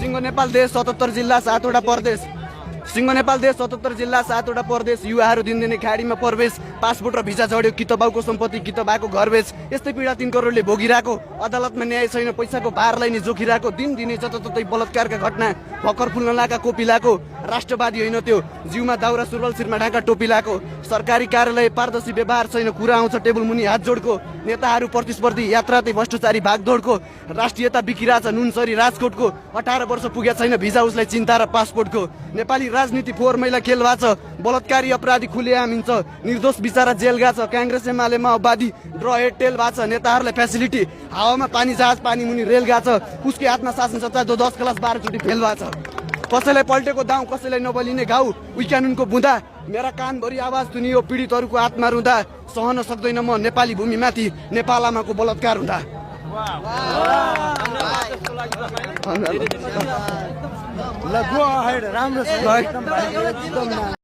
सिंह नेपाल देश 77 जिल्ला 7 वटा प्रदेश सिंह नेपाल देश 77 जिल्ला 7 वटा प्रदेश युवाहरू दिनदिनै खाडीमा प्रवेश पासपोर्ट र भिजा झड्यो कि त बाउको सम्पत्ति कि त बाको घर बेच यस्तै पीडा 3 करोडले भोगिरहेको अदालतमा न्याय छैन पैसाको भारलाई नै जोखिरहेको दिनदिनै जताततै बलात्कारका घटना भक्कर फुल्न लागा कोपिलाको राष्ट्रवादी होइन त्यो जिउमा दाउरा सुरुवाल शिरमा ढाका टोपी लाको सरकारी कार्यालय पारदर्शी व्यवहार छैन कुरा आउँछ टेबल मुनि हात जोडको नेताहरू प्रतिस्पर्धी यात्रातै भ्रष्टाचारी भागदौडको राष्ट्रियता बिकिरहेछ नुनसरी राजकोटको 18 वर्ष पुगेको छैन भिजा उसलाई चिन्ता र पासपोर्टको नेपाली राजनीति फोहोर मैला खेल भएको छ बलात्कारी अपराधी खुलेआम हिँड्छ निर्दोष बिचारा जेल गएको छ कांग्रेस एमाले माओवादी ड्र हेड टेल भएको छ नेताहरूलाई फेसिलिटी हावामा पानी जहाज पानी मुनि रेल गएको छ उसकै हातमा शासन सत्ता 10 क्लास 12 चोटि फेल भएको छ कसैलाई पल्टेको दाउ कसैलाई नबलिने घाउ उही कानुनको बुँदा मेरा कानभरि आवाज सुनियो पीडितहरूको आत्मा रुँदा सहन सक्दैन म नेपाली भूमिमाथि नेपाल आमाको बलात्कार हुँदा ल गो अहेड राम्रो छ एकदम